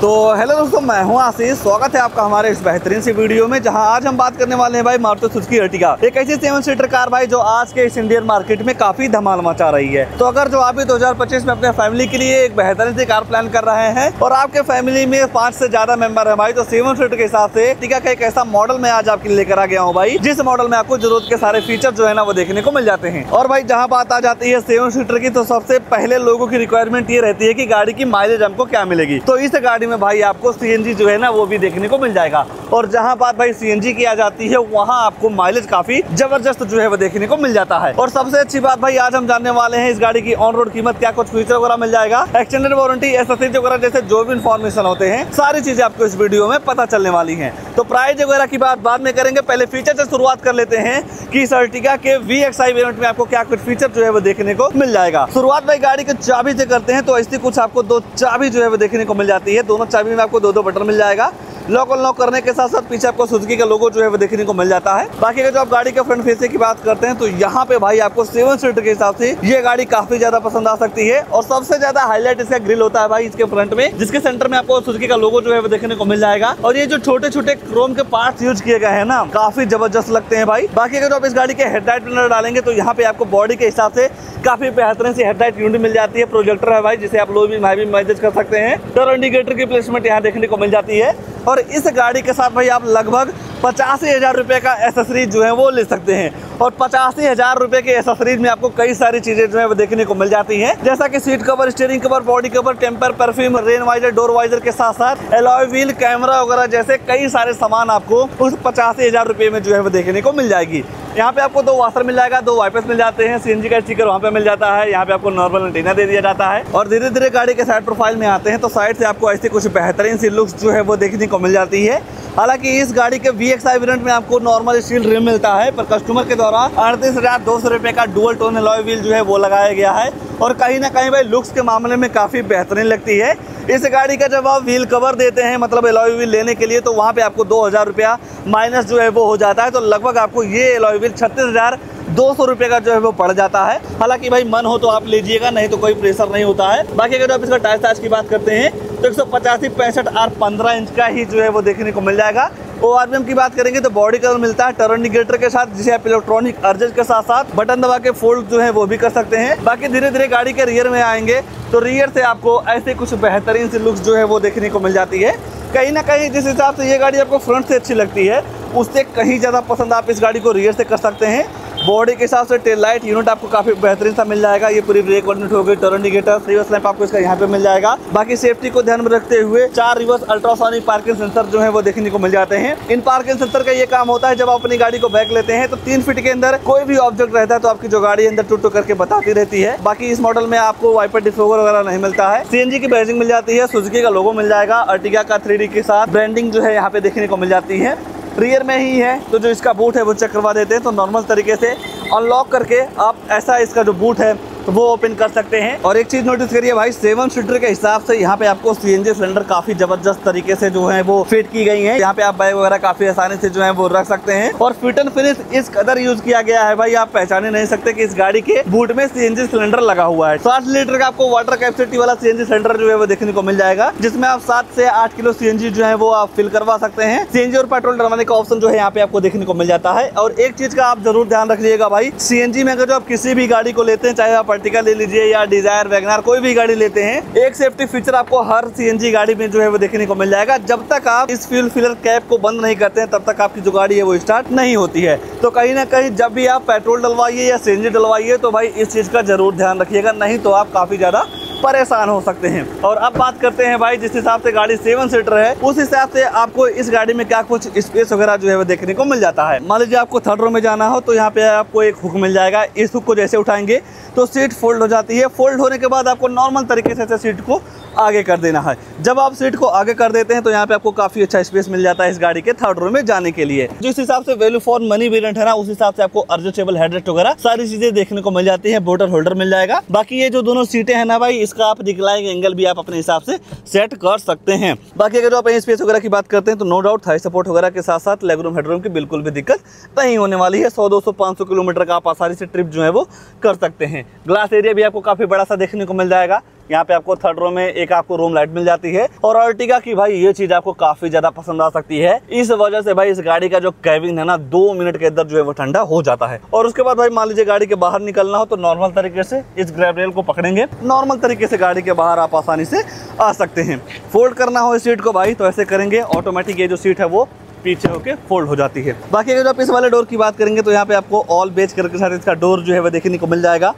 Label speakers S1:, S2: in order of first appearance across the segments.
S1: तो हेलो दोस्तों, मैं हूं आशीष। स्वागत है आपका हमारे इस बेहतरीन सी वीडियो में, जहां आज हम बात करने वाले हैं भाई मारुति सुजुकी अर्टिगा, एक ऐसी 7 सीटर कार भाई जो आज के इस इंडियन मार्केट में काफी धमाल मचा रही है। तो अगर जो आप भी 2025 में अपने फैमिली के लिए एक बेहतरीन सी कार प्लान कर रहे हैं और आपके फैमिली में 5 से ज्यादा मेंबर है भाई, तो 7 सीटर के हिसाब से अर्टिगा का एक ऐसा मॉडल मैं आज आपके लिए लेकर आ गया हूँ भाई, जिस मॉडल में आपको जरूरत के सारे फीचर जो है ना वो देखने को मिल जाते हैं। और भाई जहाँ बात आ जाती है 7 सीटर की, तो सबसे पहले लोगों की रिक्वायरमेंट ये रहती है कि गाड़ी की माइलेज हमको क्या मिलेगी। तो इस गाड़ी में भाई आपको सीएनजी जो है ना वो भी देखने को मिल जाएगा। और जहां बात भाई सीएनजी की आ जाती है, वहां आपको माइलेज काफी जबरदस्त जो है वो देखने को मिल जाता है। और सबसे अच्छी बात भाई आज हम जानने वाले हैं इस गाड़ी की ऑन रोड कीमत, क्या कुछ फीचर वगैरह मिल जाएगा, एक्सटेंडेड वारंटी, एसएससी वगैरह जैसे जो भी इन्फॉर्मेशन होते हैं सारी चीजें आपको इस वीडियो में पता चलने वाली है। तो प्राइस वगैरह की बात बाद में करेंगे, पहले फीचर से शुरुआत कर लेते हैं कि इस अर्टिगा के VXI वेरिएंट में आपको क्या कुछ फीचर जो है वो देखने को मिल जाएगा। शुरुआत भाई गाड़ी के चाबी से करते हैं। तो ऐसी कुछ आपको 2 चाबी जो है वो देखने को मिल जाती है। दोनों चाबी में आपको 2 बटन मिल जाएगा। लॉक अनलॉक करने के साथ साथ पीछे आपको सुजुकी का लोगो जो है वो देखने को मिल जाता है। बाकी अगर जो आप गाड़ी के फ्रंट फेसिंग की बात करते हैं, तो यहाँ पे भाई आपको 7 सीटर के हिसाब से ये गाड़ी काफी ज्यादा पसंद आ सकती है। और सबसे ज्यादा हाईलाइट इसका ग्रिल होता है भाई इसके फ्रंट में, जिसके सेंटर में आपको सुजुकी का लोगो जो है वो देखने को मिल जाएगा। और ये जो छोटे छोटे क्रोम के पार्ट्स यूज किए गए हैं ना, काफी जबरदस्त लगते हैं भाई। बाकी अगर आप इस गाड़ी के हेडलाइट प्लानर डालेंगे, तो यहाँ पे आपको बॉडी के हिसाब से काफी बेहतरीन सी हेडलाइट यूनिट मिल जाती है। प्रोजेक्टर है भाई, जिसे आप लोग भी मैनेज कर सकते हैं। टर्न इंडिकेटर की प्लेसमेंट यहाँ देखने को मिल जाती है। और इस गाड़ी के साथ भाई आप लगभग 85,000 रुपए का एसेसरीज जो है वो ले सकते हैं। और 85,000 रुपए के एसेसरीज में आपको कई सारी चीजें जो है वो देखने को मिल जाती हैं, जैसा कि seat cover, steering cover, body cover, टेम्पर, perfume, rain visor, door visor के साथ साथ एलॉय व्हील, कैमरा वगैरह जैसे कई सारे सामान आपको उस 85,000 रुपए में जो है वो देखने को मिल जाएगी। यहाँ पे आपको 2 वाशर मिल जाएगा, 2 वाइपर्स मिल जाते हैं, सीएनजी का स्टिकर वहाँ पे मिल जाता है। यहाँ पे आपको नॉर्मल एंटीना दे दिया जाता है। और धीरे धीरे गाड़ी के साइड प्रोफाइल में आते हैं, तो साइड से आपको ऐसी कुछ बेहतरीन सी लुक्स जो है वो देखने को मिल जाती है। हालांकि इस गाड़ी के VXI वेरिएंट में आपको नॉर्मल स्टील रिम मिलता है, पर कस्टमर के द्वारा 38,200 रुपए का डुअल टोन एलॉय व्हील जो है वो लगाया गया है। और कहीं ना कहीं भाई लुक्स के मामले में काफी बेहतरीन लगती है इस गाड़ी का। जब आप व्हील कवर देते हैं मतलब एलॉय व्हील लेने के लिए, तो वहाँ पे आपको 2,000 रुपया माइनस जो है वो हो जाता है। तो लगभग आपको ये एलॉय व्हील 36,200 रुपए का जो है वो पड़ जाता है। हालांकि भाई मन हो तो आप लीजिएगा, नहीं तो कोई प्रेशर नहीं होता है। बाकी अगर आप इसका टायर साइज की बात करते हैं, तो 185, 65 और 15 इंच का ही जो है वो देखने को मिल जाएगा। ORVM की बात करेंगे तो बॉडी कलर मिलता है टर्न इंडिकेटर के साथ, जिसे आप इलेक्ट्रॉनिक एडजस्ट के साथ साथ बटन दबा के फोल्ड जो है वो भी कर सकते हैं। बाकी धीरे धीरे गाड़ी के रियर में आएंगे, तो रियर से आपको ऐसे कुछ बेहतरीन सी लुक्स जो है वो देखने को मिल जाती है। कहीं ना कहीं जिस हिसाब से ये गाड़ी आपको फ्रंट से अच्छी लगती है, उससे कहीं ज़्यादा पसंद आप इस गाड़ी को रियर से कर सकते हैं। बॉडी के हिसाब से टेल लाइट यूनिट आपको काफी बेहतरीन सा मिल जाएगा। ये पूरी ब्रेक यूनिट हो गई, टर्न इंडिकेटर, रिवर्स लैंप आपको इसका यहाँ पे मिल जाएगा। बाकी सेफ्टी को ध्यान में रखते हुए 4 रिवर्स अल्ट्रासोनिक पार्किंग सेंसर जो है वो देखने को मिल जाते हैं। इन पार्किंग सेंसर का ये काम होता है, जब आप अपनी गाड़ी को बैक लेते हैं तो 3 फीट के अंदर कोई भी ऑब्जेक्ट रहता है तो आपकी जो गाड़ी अंदर टूट करके बताती रहती है। बाकी इस मॉडल में आपको वाइपर डिफोगर वगैरह नहीं मिलता है। सीएनजी की बैजिंग मिल जाती है, सुजुकी का लोगो मिल जाएगा, अर्टिगा का 3D के साथ ब्रांडिंग जो है यहाँ पे देखने को मिल जाती है। रियर में ही है, तो जो इसका बूट है वो चेक करवा देते हैं, तो नॉर्मल तरीके से अनलॉक करके आप ऐसा इसका जो बूट है वो ओपन कर सकते हैं। और एक चीज नोटिस करिए भाई, 7 सीटर के हिसाब से यहाँ पे आपको सीएनजी सिलेंडर काफी जबरदस्त तरीके से जो है वो फिट की गई है। यहाँ पे आप बैग वगैरह काफी आसानी से जो है वो रख सकते हैं। और फिट एंड फिनिश इस कदर यूज किया गया है भाई, आप पहचाने नहीं सकते कि इस गाड़ी के बूट में सीएनजी सिलेंडर लगा हुआ है। 60 लीटर का आपको वाटर कैपेसिटी वाला सीएनजी सिलेंडर जो है वो देखने को मिल जाएगा, जिसमें आप 7 से 8 किलो सीएनजी जो है वो आप फिल करवा सकते हैं। सीएनजी और पेट्रोल डलवाने का ऑप्शन जो है यहाँ पे आपको देखने को मिल जाता है। और एक चीज का आप जरूर ध्यान रखिएगा भाई, सीएनजी में अगर जो आप किसी भी गाड़ी को लेते हैं, चाहे आप अर्टिगा ले लीजिए, डिजायर, वैगनआर, कोई भी गाड़ी लेते हैं, एक सेफ्टी फीचर आपको हर सीएनजी गाड़ी में जो है वो देखने को मिल जाएगा। जब तक आप इस फ्यूल फिलर कैप को बंद नहीं करते हैं, तब तक आपकी जो गाड़ी है वो स्टार्ट नहीं होती है। तो कहीं ना कहीं जब भी आप पेट्रोल डलवाइए या सीएनजी डलवाइए, तो भाई इस चीज का जरूर ध्यान रखिएगा, नहीं तो आप काफी ज्यादा परेशान हो सकते हैं। और अब बात करते हैं भाई, जिस हिसाब से गाड़ी 7 सीटर है, उस हिसाब से आपको इस गाड़ी में क्या कुछ स्पेस वगैरह जो है वो देखने को मिल जाता है। मान लीजिए आपको 3rd रो में जाना हो, तो यहाँ पे आपको एक हुक मिल जाएगा। इस हुक को जैसे उठाएंगे तो सीट फोल्ड हो जाती है। फोल्ड होने के बाद आपको नॉर्मल तरीके से सीट को आगे कर देना है। जब आप सीट को आगे कर देते हैं, तो यहाँ पे आपको काफी अच्छा स्पेस मिल जाता है इस गाड़ी के 3rd रो में जाने के लिए। जिस हिसाब से वैल्यू फॉर मनी वेरिएंट है ना, उस हिसाब से आपको एडजस्टेबल हेडरेस्ट वगैरह सारी चीजें देखने को मिल जाती है। बोतल होल्डर मिल जाएगा। बाकी ये जो दोनों सीटें हैं ना भाई, इसका आप रिक्लाइनिंग एंगल भी आप अपने हिसाब से सेट कर सकते हैं। बाकी अगर आप स्पेस वगैरह की बात करते हैं, तो नो डाउट थाई सपोर्ट वगैरह के साथ साथ लेग रूम हेडरूम की बिल्कुल भी दिक्कत नहीं होने वाली है। 100, 200, 500 किलोमीटर का आप आसानी से ट्रिप जो है वो कर सकते हैं। ग्लास एरिया भी आपको काफी बड़ा सा देखने को मिल जाएगा। यहाँ पे आपको थर्ड रो में एक आपको रूम लाइट मिल जाती है। और अर्टिगा की भाई ये चीज आपको काफी ज्यादा पसंद आ सकती है, इस वजह से भाई इस गाड़ी का जो केबिन है ना 2 मिनट के अंदर जो है वो ठंडा हो जाता है। और उसके बाद भाई मान लीजिए गाड़ी के बाहर निकलना हो तो नॉर्मल तरीके से इस ग्रैब रेल को पकड़ेंगे, नॉर्मल तरीके से गाड़ी के बाहर आप आसानी से आ सकते हैं। फोल्ड करना हो इस सीट को भाई तो ऐसे करेंगे, ऑटोमेटिक ये जो सीट है वो पीछे होके फोल्ड हो जाती है। बाकी अगर आप इस वाले डोर की बात करेंगे तो यहाँ पे आपको ऑल बेज कलर के साथ इसका डोर जो है वो देखने को मिल जाएगा।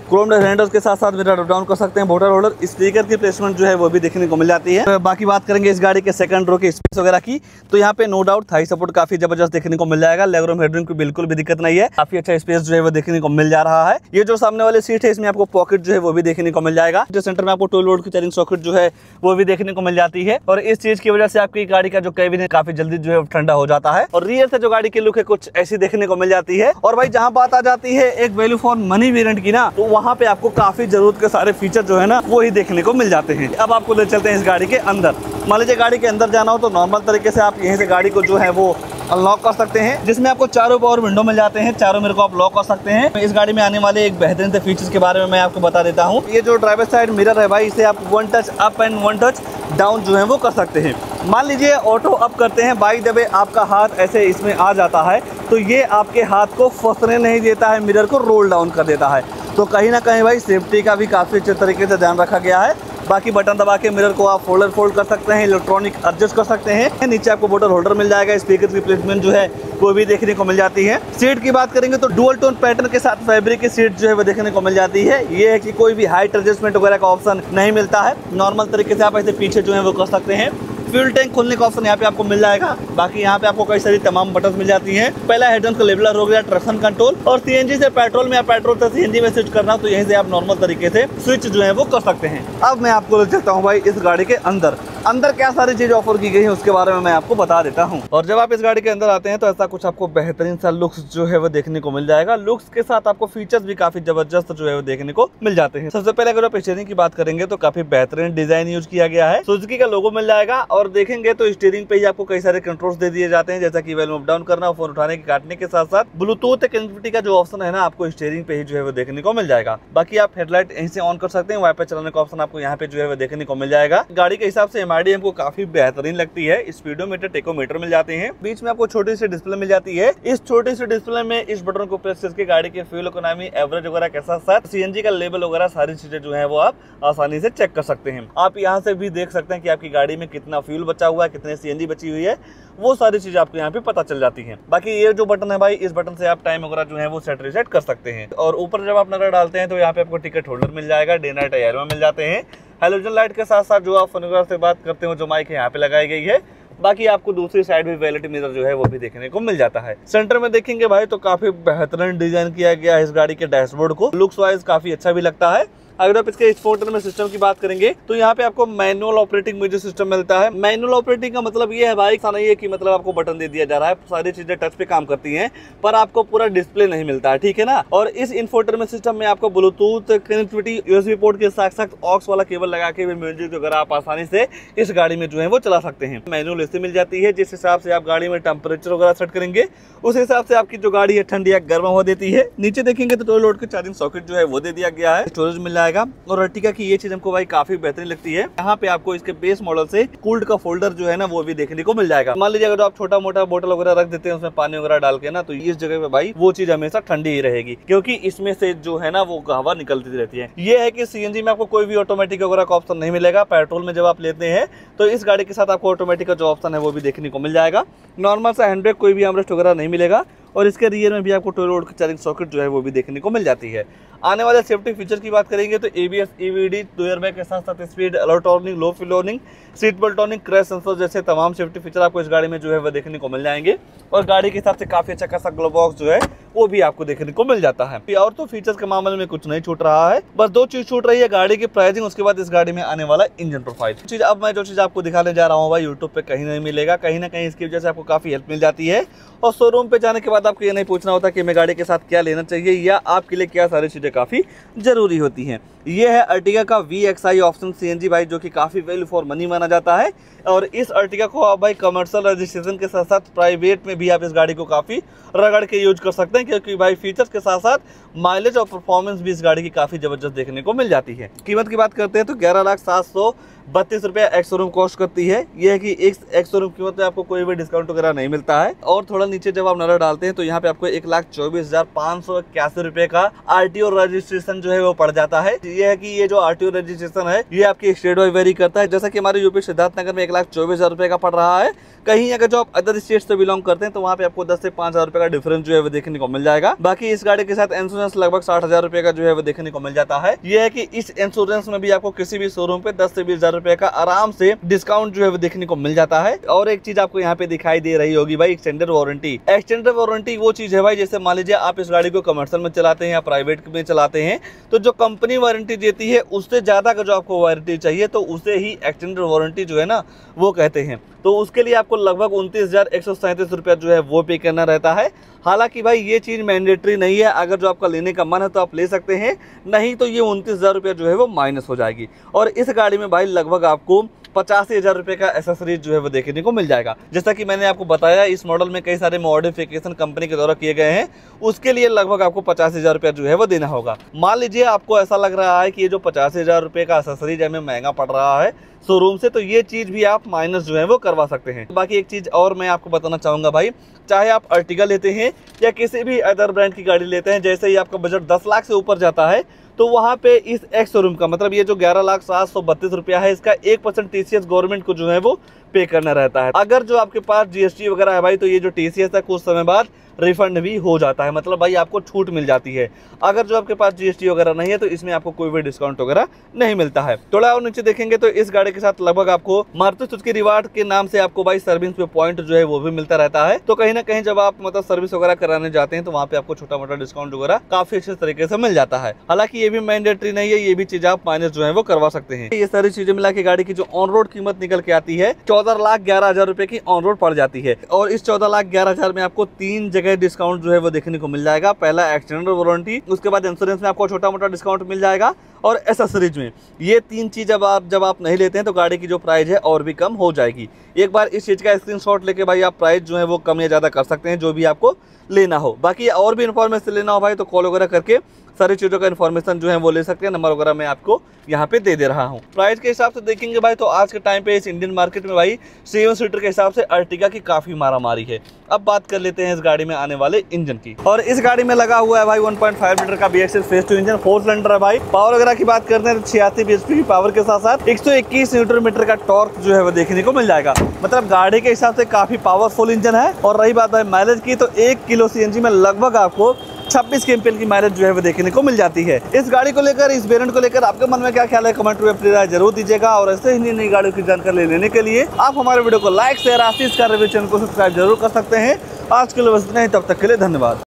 S1: क्रोम हैंडल्स के साथ साथ मिरर डाउन कर सकते हैं, बोटल होल्डर, स्पीकर की प्लेसमेंट जो है वो भी देखने को मिल जाती है। बाकी बात करेंगे इस गाड़ी के सेकंड रो के स्पेस वगैरह की तो यहाँ पे नो डाउट थाई सपोर्ट काफी जबरदस्त देखने को मिल जाएगा। लेग रूम हेडरूम की बिल्कुल भी दिक्कत नहीं है, काफी अच्छा स्पेस जो है वो देखने को मिल जा रहा है। ये जो सामने वाली सीट है इसमें आपको पॉकेट जो है वो भी देखने को मिल जाएगा। जो सेंटर में आपको 12 वोल्ट की चार्जिंग सॉकेट जो है वो भी देखने को मिल जाती है। और इस चीज की वजह से आपकी गाड़ी का जो केबिन है काफी जल्दी जो है ठंडा हो जाता है। और रियर से जो गाड़ी की लुक है कुछ ऐसी देखने को मिल जाती है। और भाई जहाँ बात आ जाती है एक वैल्यू फॉर मनी वेरिएंट की ना, तो वहाँ पे आपको काफी जरूरत के सारे फीचर जो है ना वो ही देखने को मिल जाते हैं। अब आपको ले चलते हैं इस गाड़ी के अंदर। मान लीजिए गाड़ी के अंदर जाना हो तो नॉर्मल तरीके से आप यहीं से गाड़ी को जो है वो अनलॉक कर सकते हैं, जिसमें आपको चारों पावर विंडो मिल जाते हैं, चारों मिरर को आप लॉक कर सकते हैं। इस गाड़ी में आने वाले एक बेहतरीन से फीचर्स के बारे में मैं आपको बता देता हूँ। ये जो ड्राइवर साइड मिरर है भाई, इसे आप 1 touch up and 1 touch down जो है वो कर सकते हैं। मान लीजिए ऑटो अप करते हैं, बाई द वे आपका हाथ ऐसे इसमें आ जाता है तो ये आपके हाथ को फंसने नहीं देता है, मिरर को रोल डाउन कर देता है। तो कहीं ना कहीं भाई सेफ्टी का भी काफ़ी अच्छे तरीके से ध्यान रखा गया है। बाकी बटन दबा के मिरर को आप फोल्ड कर सकते हैं, इलेक्ट्रॉनिक एडजस्ट कर सकते हैं। नीचे आपको बोतल होल्डर मिल जाएगा, स्पीकर की प्लेसमेंट जो है वो भी देखने को मिल जाती है। सीट की बात करेंगे तो डुअल टोन पैटर्न के साथ फैब्रिक की सीट जो है वो देखने को मिल जाती है। ये है कि कोई भी हाइट एडजस्टमेंट वगैरह का ऑप्शन नहीं मिलता है, नॉर्मल तरीके से आप ऐसे पीछे जो है वो कर सकते हैं। फ्यूल टैंक खोलने का ऑप्शन यहाँ पे आपको मिल जाएगा। बाकी यहाँ पे आपको कई सारी तमाम बटन मिल जाती हैं। पहला हेडलाइट का लेवलर हो गया, ट्रैक्शन कंट्रोल, और सीएनजी से पेट्रोल में या पेट्रोल से सीएनजी में स्विच करना हो तो यहीं से आप नॉर्मल तरीके से स्विच जो है वो कर सकते हैं। अब मैं आपको ले चलता हूँ भाई इस गाड़ी के अंदर क्या सारी चीज ऑफर की गई है उसके बारे में मैं आपको बता देता हूँ। और जब आप इस गाड़ी के अंदर आते हैं तो ऐसा कुछ आपको बेहतरीन सा लुक्स जो है वो देखने को मिल जाएगा। लुक्स के साथ आपको फीचर्स भी काफी जबरदस्त जो है वो देखने को मिल जाते हैं। सबसे पहले अगर आप स्टीयरिंग की बात करेंगे तो काफी बेहतरीन डिजाइन यूज किया गया है, सुजुकी का लोगो मिल जाएगा। और देखेंगे तो स्टीयरिंग पे ही आपको कई सारे कंट्रोल्स दे दिए जाते हैं, जैसा कि वॉल्यूम अप डाउन करना, फोन उठाने के काटने के साथ साथ ब्लूटूथ कनेक्टिविटी का जो ऑप्शन है ना आपको स्टीयरिंग पे ही जो है वो देखने को मिल जाएगा। बाकी आप हेडलाइट यहीं से ऑन कर सकते हैं, वाइपर चलाने का ऑप्शन आपको यहाँ पे जो है वो देखने को मिल जाएगा। गाड़ी के हिसाब से एमआरडी हमको काफी बेहतरीन लगती है। स्पीडोमीटर, टेकोमीटर मिल जाते हैं, बीच में आपको छोटी सी डिस्प्ले मिल जाती है। इस छोटी सी डिस्प्ले में इस बटन को प्रेस करके गाड़ी के फ्यूल इकोनॉमी, एवरेज वगैरह के साथ साथ सीएनजी का लेवल वगैरह सारी चीजें जो है वो आप आसानी से चेक कर सकते हैं। आप यहाँ से भी देख सकते हैं कि आपकी गाड़ी में कितना फ्यूल बचा हुआ है, कितने सीएनजी बची हुई है, वो सारी चीजें आपको यहाँ पे पता चल जाती हैं। बाकी ये जो बटन है भाई, इस बटन से आप टाइम वगैरह जो है वो सेट रीसेट कर सकते हैं। और ऊपर जब आप नजर डालते हैं तो यहाँ पे आपको टिकट होल्डर मिल जाएगा, डे नाइट एयरवा मिल जाते हैं। हेलोजन लाइट के साथ साथ जो आप फोन वगैरह से बात करते हो जो माइक है यहाँ पे लगाई गई है। बाकी आपको दूसरी साइड भी वैलिटी मिरर जो है वो भी देखने को मिल जाता है। सेंटर में देखेंगे भाई तो काफी बेहतरीन डिजाइन किया गया है इस गाड़ी के डैशबोर्ड को, लुक्स वाइज काफी अच्छा भी लगता है। अगर आप इसके इंफोटेनमेंट सिस्टम की बात करेंगे तो यहाँ पे आपको मैनुअल ऑपरेटिंग म्यूजिक सिस्टम मिलता है। मैनुअल ऑपरेटिंग का मतलब ये है भाई, ऐसा नहीं है कि मतलब आपको बटन दे दिया जा रहा है, सारी चीजें टच पे काम करती हैं, पर आपको पूरा डिस्प्ले नहीं मिलता है, ठीक है ना। और इस इंफोटेनमेंट सिस्टम में आपको ब्लूटूथ कनेक्टिविटी, यूएसबी पोर्ट के साथ साथ ऑक्स वाला केबल लगा के भी म्यूजिक वगैरह आप आसानी से इस गाड़ी में जो है वो चला सकते हैं। मैनुअल एसी मिल जाती है, जिस हिसाब से आप गाड़ी में टेम्परेचर वगैरह सेट करेंगे उस हिसाब से आपकी जो गाड़ी है ठंडी या गर्म हो देती है। नीचे देखेंगे तो 12 वोल्ट की चार्जिंग सॉकेट जो है वो दे दिया गया है, स्टोरेज मिल जाएगा। और अर्टिगा की ये चीज हमको भाई काफी बेहतरीन लगती है। यहाँ पे आपको इसके बेस मॉडल से कूल्ड का फोल्डर जो है ना वो भी देखने को मिल जाएगा। मान लीजिए अगर आप छोटा मोटा बोतल वगैरह रख देते हैं उसमें पानी वगैरह डाल के ना, तो इस जगह पे भाई वो चीज हमेशा ठंडी ही रहेगी, क्योंकि इसमें से जो है ना वो हवा निकलती रहती है। ये है कि सीएनजी में आपको कोई भी ऑटोमेटिक वगैरह का ऑप्शन नहीं मिलेगा। पेट्रोल में जब आप लेते हैं तो इस गाड़ी के साथ आपको ऑटोमेटिक का जो ऑप्शन है वो भी देखने को मिल जाएगा। नॉर्मल सा हैंड ब्रेक, कोई भी आर्मरेस्ट वगैरह नहीं मिलेगा। और इसके रियर में भी आपको 12 वोल्ट की चार्जिंग सॉकेट जो है वो भी देखने को मिल जाती है। आने वाले सेफ्टी फीचर की बात करेंगे तो एबीएस, ईवीडी, 2 एयरबैग के साथ साथ स्पीड अलर्ट वार्निंग, लो fuel warning, seat belt warning, crash sensor जैसे तमाम सेफ्टी फीचर आपको इस गाड़ी में जो है वो देखने को मिल जाएंगे। और गाड़ी के हिसाब से काफी अच्छा खासा ग्लो बॉक्स जो है वो भी आपको देखने को मिल जाता है। और तो फीचर्स के मामले में कुछ नहीं छूट रहा है, बस 2 चीज छूट रही है, गाड़ी की प्राइसिंग, उसके बाद इस गाड़ी में आने वाला इंजन प्रोफाइल। अब मैं जो चीज आपको दिखाने जा रहा हूँ भाई यूट्यूब पे कहीं नहीं मिलेगा, कहीं ना कहीं इसकी वजह से आपको काफी हेल्प मिल जाती है। और शोरूम पे जाने के बाद बाद आपको ये नहीं पूछना होता कि मैं गाड़ी के साथ क्या लेना चाहिए या आपके लिए क्या सारी चीज़ें काफ़ी ज़रूरी होती हैं। ये है अर्टिगा का VXI ऑप्शन CNG भाई, जो कि काफ़ी वैल्यू फॉर मनी माना जाता है। और इस अर्टिगा को आप भाई कमर्शियल रजिस्ट्रेशन के साथ साथ प्राइवेट में भी आप इस गाड़ी को काफ़ी रगड़ के यूज कर सकते हैं, क्योंकि भाई फीचर्स के साथ साथ माइलेज और परफॉर्मेंस भी इस गाड़ी की काफ़ी ज़बरदस्त देखने को मिल जाती है। कीमत की बात करते हैं तो 11,732 रुपये एक्स शोरूम कॉस्ट करती है। यह है कि एक्स शोरूम कीमत में आपको कोई भी डिस्काउंट वगैरह नहीं मिलता है। और थोड़ा नीचे जब आप नजर डालते हैं तो यहाँ पे आपको 1,24,581 रुपये का RTO रजिस्ट्रेशन जो है वो पड़ जाता है। ये है कि ये जो RTO रजिस्ट्रेशन है ये आपकी स्टेट वाइज वेरी करता है। जैसा कि हमारे यूपी सिद्धार्थनगर में 1,24,000 रुपये का पड़ रहा है। कहीं अगर जो आप अदर स्टेट से बिलोंग करते हैं तो वहाँ पे आपको 10 से 5,000 रुपये का डिफरेंस जो है वो देखने को मिल जाएगा। बाकी इस गाड़ी के साथ इंश्योरेंस लगभग 60,000 रुपये का जो है वो देखने को मिल जाता है। ये है कि इस इंश्योरेंस में भी आपको किसी भी शोरूम पे 10 से 20,000 रुपये का आराम से डिस्काउंट जो है वो देखने को मिल जाता है। और एक चीज आपको यहाँ पे दिखाई दे रही होगी भाई, एक्सटेंडेड वारंटी। एक्सटेंडेड वारंटी वो चीज है भाई, जैसे मान लीजिए आप इस गाड़ी को कमर्शियल में चलाते हैं या प्राइवेट में चलाते हैं तो जो कंपनी वारंटी देती है उससे ज्यादा का जो आपको वारंटी चाहिए तो उसे ही एक्सटेंडेड वारंटी जो है ना वो कहते हैं। तो उसके लिए आपको लगभग 29,137 रुपया जो है वो पे करना रहता है। हालांकि भाई ये चीज़ मैंडेटरी नहीं है, अगर जो आपका लेने का मन है तो आप ले सकते हैं, नहीं तो ये 29,000 रुपया जो है वो माइनस हो जाएगी। और इस गाड़ी में भाई लगभग आपको 85,000 रुपये का एसेसरीज जो है वो देखने को मिल जाएगा। जैसा कि मैंने आपको बताया इस मॉडल में कई सारे मॉडिफिकेशन कंपनी के द्वारा किए गए हैं, उसके लिए लगभग आपको 50,000 रुपया जो है वो देना होगा। मान लीजिए आपको ऐसा लग रहा है कि ये जो 50,000 रुपये का एसेसरीज हमें महंगा पड़ रहा है शोरूम से, तो ये चीज़ भी आप माइनस जो है वो करवा सकते हैं। बाकी एक चीज़ और मैं आपको बताना चाहूँगा भाई, चाहे आप अर्टिगा लेते हैं या किसी भी अदर ब्रांड की गाड़ी लेते हैं, जैसे ही आपका बजट 10 लाख से ऊपर जाता है तो वहाँ पे इस एक्स शोरूम का मतलब ये जो 11,732 रुपया है इसका 1% TCS गवर्नमेंट को जो है वो पे करना रहता है। अगर जो आपके पास GST वगैरह है भाई तो ये जो TCS है कुछ समय बाद रिफंड भी हो जाता है, मतलब भाई आपको छूट मिल जाती है। अगर जो आपके पास GST वगैरह नहीं है तो इसमें आपको कोई भी डिस्काउंट वगैरह नहीं मिलता है। थोड़ा और नीचे देखेंगे तो इस गाड़ी के साथ लगभग आपको मारुति सुजुकी रिवार्ड के नाम से आपको भाई सर्विस पे पॉइंट जो है वो भी मिलता रहता है। तो कहीं ना कहीं जब आप मतलब सर्विस वगैरह कराने जाते हैं तो वहाँ पे आपको छोटा मोटा डिस्काउंट वगैरह काफी अच्छे तरीके से मिल जाता है। हालांकि ये भी मैंडेटरी नहीं है, ये भी चीज आप माइनस जो है वो करवा सकते हैं। ये सारी चीजें मिला के गाड़ी की जो ऑन रोड कीमत निकल के आती है 14,11,000 रुपए की ऑन रोड पड़ जाती है। और इस 14,11,000 में आपको 3 जगह डिस्काउंट जो है वो देखने को मिल जाएगा। पहला एक्सटेंडेड वारंटी, उसके बाद इंश्योरेंस में आपको छोटा मोटा डिस्काउंट मिल जाएगा और एसेसरीज में। ये 3 चीज जब आप नहीं लेते हैं तो गाड़ी की जो प्राइस है और भी कम हो जाएगी। एक बार इस चीज का स्क्रीनशॉट लेके भाई आप प्राइस जो है वो कम या ज्यादा कर सकते हैं जो भी आपको लेना हो। बाकी और भी इन्फॉर्मेशन लेना हो भाई तो कॉल वगैरह करके सारी चीज़ों का इन्फॉर्मेशन जो है वो ले सकते हैं। नंबर वगैरह मैं आपको यहाँ पे दे रहा हूँ। प्राइस के हिसाब से देखेंगे भाई तो आज के टाइम पे इस इंडियन मार्केट में भाई 7 सीटर के हिसाब से अर्टिगा की काफ़ी मारामारी है। अब बात कर लेते हैं इस गाड़ी में आने वाले इंजन की। और इस गाड़ी में लगा हुआ है भाई 1.5 लीटर का BX6 फेस 2 इंजन, 4 सिलेंडर है भाई। पावर वगैरह की बात करते हैं तो 86 bhp की पावर के साथ साथ 121 न्यूटन मीटर का टॉर्क जो है वो देखने को मिल जाएगा। मतलब गाड़ी के हिसाब से काफ़ी पावरफुल इंजन है। और रही बात भाई माइलेज की तो 1 किलो CNG में लगभग आपको 26 kmpl की माइलेज जो है वो देखने को मिल जाती है। इस गाड़ी को लेकर, इस वेरिएंट को लेकर आपके मन में क्या ख्याल है कमेंट में अपनी राय जरूर दीजिएगा। और ऐसे ही नई गाड़ियों की जानकारी लेने के लिए आप हमारे वीडियो को लाइक शेयर आशीष का रिव्यू चैनल को सब्सक्राइब जरूर कर सकते हैं। आज के लिए बस इतना ही, तब तक के लिए धन्यवाद।